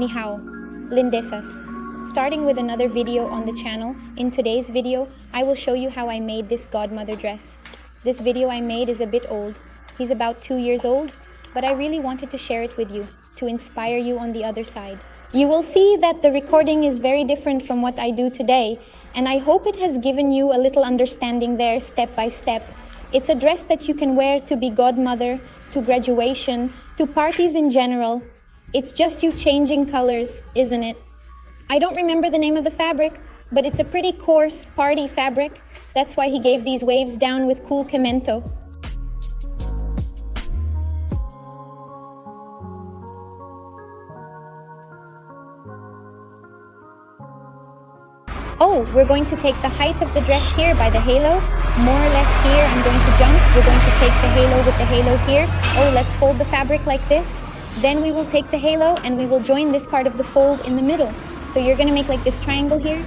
Ni hao, lindesas. Starting with another video on the channel, in today's video, I will show you how I made this godmother dress. This video I made is a bit old. He's about 2 years old, but I really wanted to share it with you, to inspire you on the other side. You will see that the recording is very different from what I do today, and I hope it has given you a little understanding there step by step. It's a dress that you can wear to be godmother, to graduation, to parties in general. It's just you changing colors, isn't it? I don't remember the name of the fabric, but it's a pretty coarse party fabric. That's why he gave these waves down with cool cemento. Oh, we're going to take the height of the dress here by the halo. More or less here, I'm going to jump. We're going to take the halo with the halo here. Oh, let's fold the fabric like this. Then we will take the halo and we will join this part of the fold in the middle. So you're going to make like this triangle here.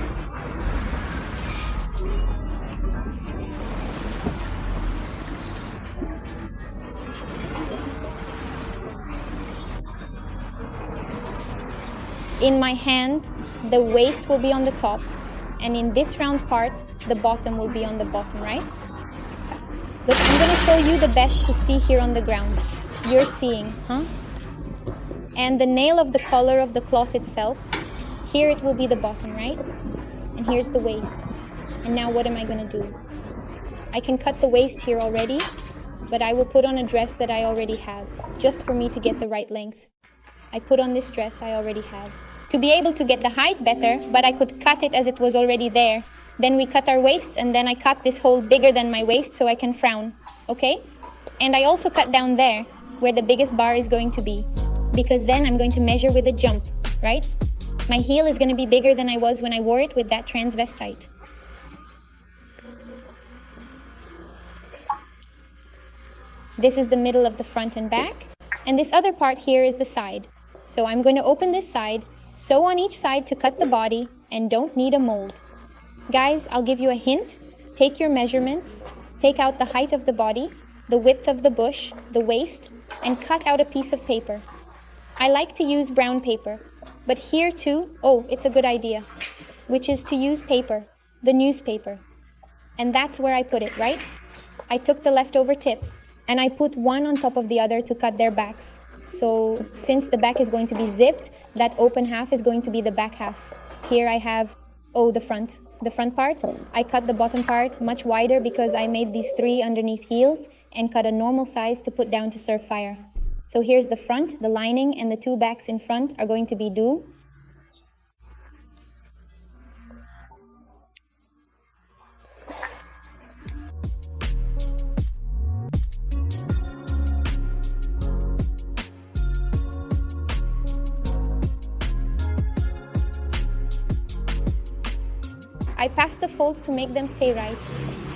In my hand, the waist will be on the top. And in this round part, the bottom will be on the bottom, right? Look, I'm going to show you the best to see here on the ground. You're seeing, huh? And the nail of the collar of the cloth itself, here it will be the bottom, right? And here's the waist. And now what am I going to do? I can cut the waist here already, but I will put on a dress that I already have, just for me to get the right length. I put on this dress I already have. To be able to get the height better, but I could cut it as it was already there. Then we cut our waists, and then I cut this hole bigger than my waist so I can frown, okay? And I also cut down there, where the biggest bar is going to be, because then I'm going to measure with a jump, right? My heel is going to be bigger than I was when I wore it with that transvestite. This is the middle of the front and back, and this other part here is the side. So I'm going to open this side, sew on each side to cut the body, and don't need a mold. Guys, I'll give you a hint. Take your measurements, take out the height of the body, the width of the bush, the waist, and cut out a piece of paper. I like to use brown paper, but here too, oh, it's a good idea, which is to use paper, the newspaper. And that's where I put it, right? I took the leftover tips, and I put one on top of the other to cut their backs. So since the back is going to be zipped, that open half is going to be the back half. Here I have, the front part. I cut the bottom part much wider because I made these 3 underneath heels and cut a normal size to put down to serve fire. So here's the front, the lining, and the 2 backs in front are going to be do. I pass the folds to make them stay right,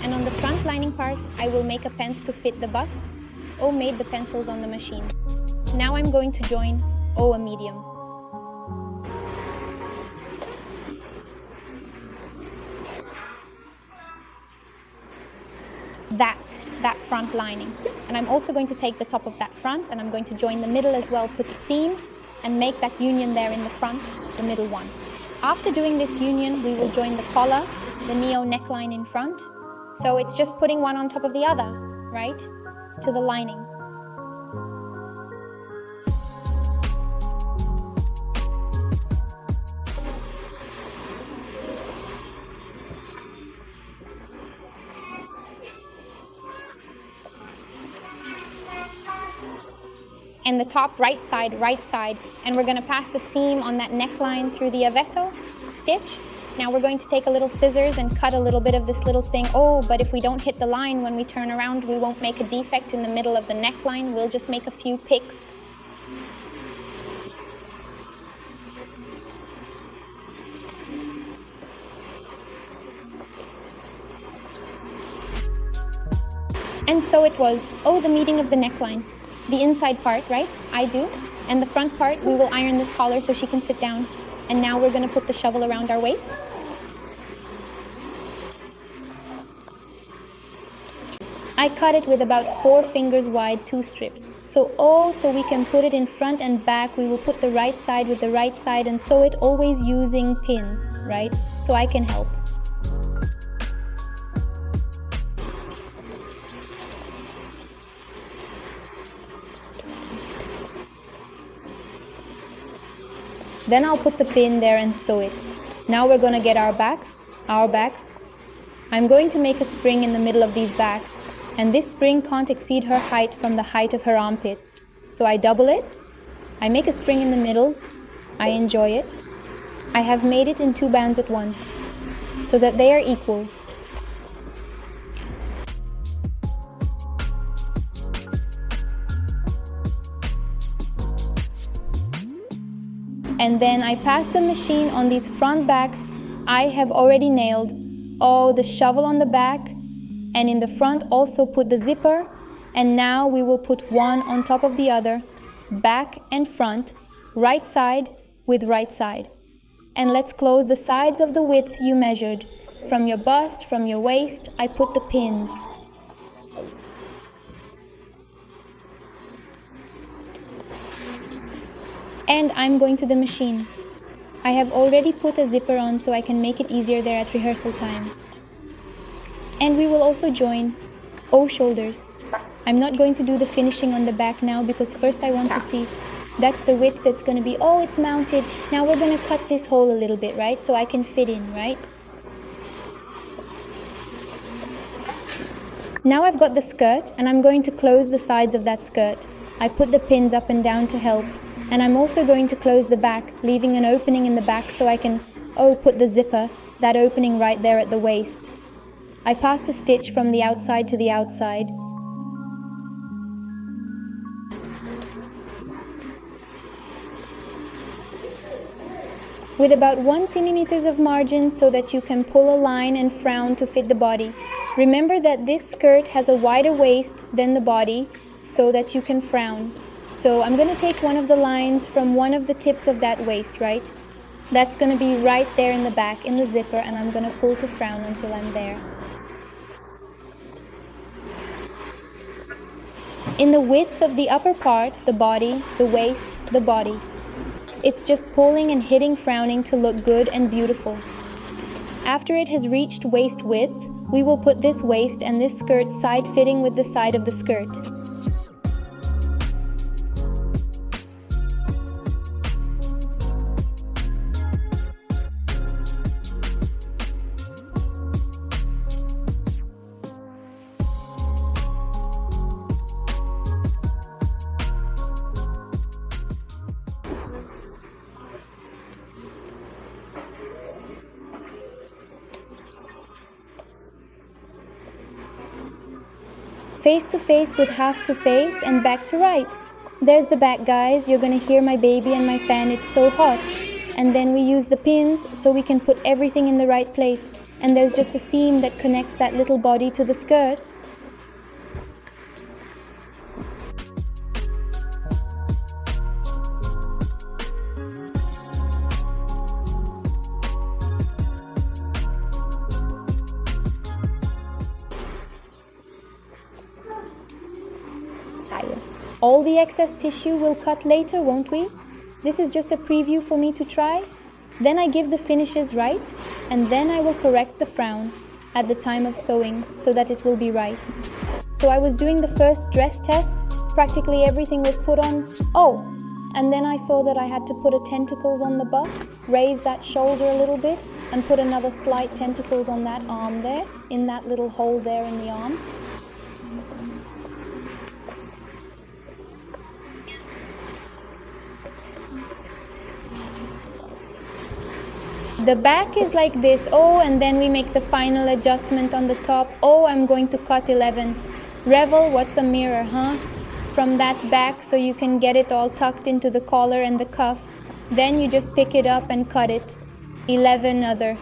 and on the front lining part I will make a pence to fit the bust. O made the pencils on the machine. Now I'm going to join a medium. That front lining. And I'm also going to take the top of that front and I'm going to join the middle as well, put a seam and make that union there in the front, the middle one. After doing this union, we will join the collar, the neo neckline in front. So it's just putting one on top of the other, right? To the lining. And the top right side, and we're going to pass the seam on that neckline through the avesso stitch. Now we're going to take a little scissors and cut a little bit of this little thing. Oh, but if we don't hit the line when we turn around, we won't make a defect in the middle of the neckline. We'll just make a few picks. And so it was, the meeting of the neckline. The inside part, right? I do. And the front part, we will iron this collar so she can sit down. And now we're going to put the shovel around our waist. I cut it with about 4 fingers wide, 2 strips. So we can put it in front and back. We will put the right side with the right side and sew it, always using pins, right? So I can help. Then I'll put the pin there and sew it. Now we're gonna get our backs. I'm going to make a spring in the middle of these backs, and this spring can't exceed her height from the height of her armpits. So I double it, I make a spring in the middle, I enjoy it. I have made it in 2 bands at once, so that they are equal. And then I pass the machine on these front backs I have already nailed. The shovel on the back, and in the front also put the zipper, and now we will put one on top of the other, back and front, right side with right side. And let's close the sides of the width you measured. From your bust, from your waist, I put the pins. And I'm going to the machine. I have already put a zipper on so I can make it easier there at rehearsal time. And we will also join shoulders. I'm not going to do the finishing on the back now because first I want to see. That's the width that's going to be, it's mounted. Now we're going to cut this hole a little bit, right? So I can fit in, right? Now I've got the skirt and I'm going to close the sides of that skirt. I put the pins up and down to help. And I'm also going to close the back, leaving an opening in the back so I can, put the zipper, that opening right there at the waist. I passed a stitch from the outside to the outside. With about 1 centimeter of margin so that you can pull a line and frown to fit the body. Remember that this skirt has a wider waist than the body so that you can frown. So I'm going to take one of the lines from one of the tips of that waist, right? That's going to be right there in the back, in the zipper, and I'm going to pull to frown until I'm there. In the width of the upper part, the body, the waist, the body. It's just pulling and hitting frowning to look good and beautiful. After it has reached waist width, we will put this waist and this skirt side fitting with the side of the skirt. Face to face with half to face and back to right. There's the back, guys. You're gonna hear my baby and my fan, it's so hot. And then we use the pins so we can put everything in the right place. And there's just a seam that connects that little body to the skirt. All the excess tissue we'll cut later, won't we? This is just a preview for me to try. Then I give the finishes right, and then I will correct the frown at the time of sewing so that it will be right. So I was doing the first dress test, practically everything was put on. And then I saw that I had to put a tentacles on the bust, raise that shoulder a little bit, and put another slight tentacles on that arm there, in that little hole there in the arm. The back is like this, and then we make the final adjustment on the top. I'm going to cut 11. Revel, what's a mirror, huh? From that back so you can get it all tucked into the collar and the cuff. Then you just pick it up and cut it. 11 other.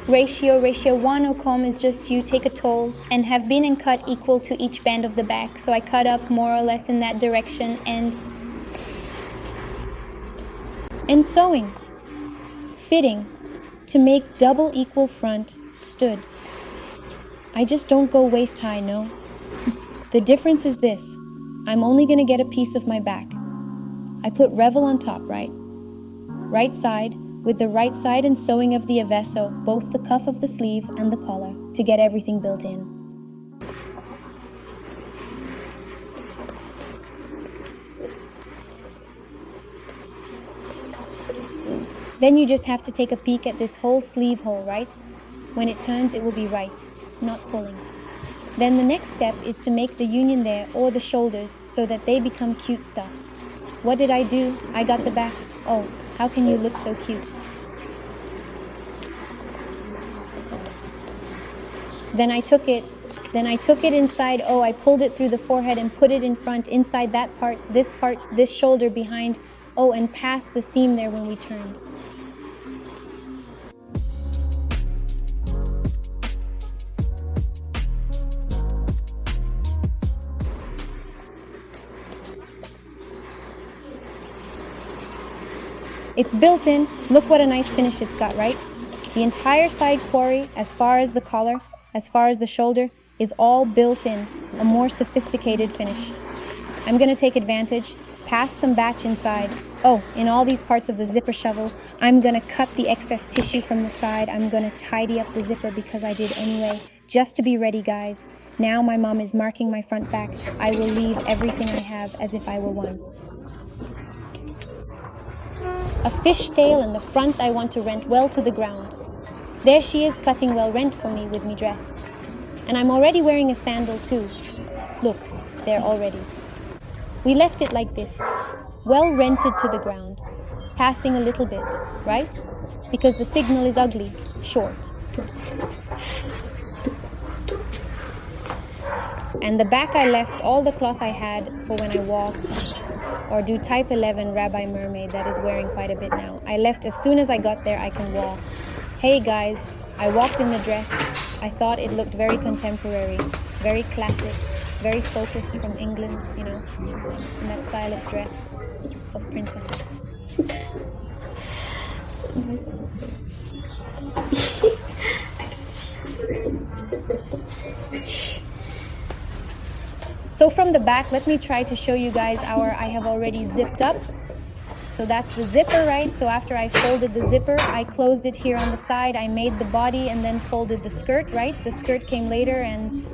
Ratio 1 comb is just you take a toll and have been and cut equal to each band of the back. So I cut up more or less in that direction, and and sewing, fitting, to make double equal front, stood. I just don't go waist high, no. The difference is this: I'm only gonna get a piece of my back. I put revel on top, right? Right side, with the right side and sewing of the avesso, both the cuff of the sleeve and the collar, to get everything built in. Then you just have to take a peek at this whole sleeve hole, right? When it turns, it will be right, not pulling. Then the next step is to make the union there, or the shoulders, so that they become cute stuffed. What did I do? I got the back. Oh, how can you look so cute? Then I took it inside. Oh, I pulled it through the forehead and put it in front, inside that part, this shoulder behind. Oh, and past the seam there when we turned. It's built in. Look what a nice finish it's got, right? The entire side quarry, as far as the collar, as far as the shoulder, is all built in, a more sophisticated finish. I'm gonna take advantage, pass some batch inside. Oh, in all these parts of the zipper shovel, I'm gonna cut the excess tissue from the side. I'm gonna tidy up the zipper because I did anyway, just to be ready, guys. Now my mom is marking my front back. I will leave everything I have as if I were one. A fishtail in the front I want to rent well to the ground. There she is, cutting well rent for me with me dressed. And I'm already wearing a sandal too. Look, there already. We left it like this, well rented to the ground, passing a little bit, right? Because the signal is ugly, short. And the back I left all the cloth I had for when I walk or do type 11 Rabbi Mermaid that is wearing quite a bit now. I left as soon as I got there. I can walk. Hey guys, I walked in the dress. I thought it looked very contemporary, very classic, very focused from England, you know, in that style of dress of princesses. So from the back, let me try to show you guys I have already zipped up. So that's the zipper, right? So after I folded the zipper, I closed it here on the side. I made the body and then folded the skirt, right? The skirt came later and...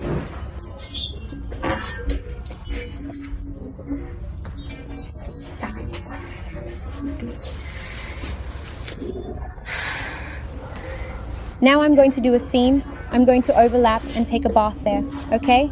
Now I'm going to do a seam. I'm going to overlap and take a bath there, okay?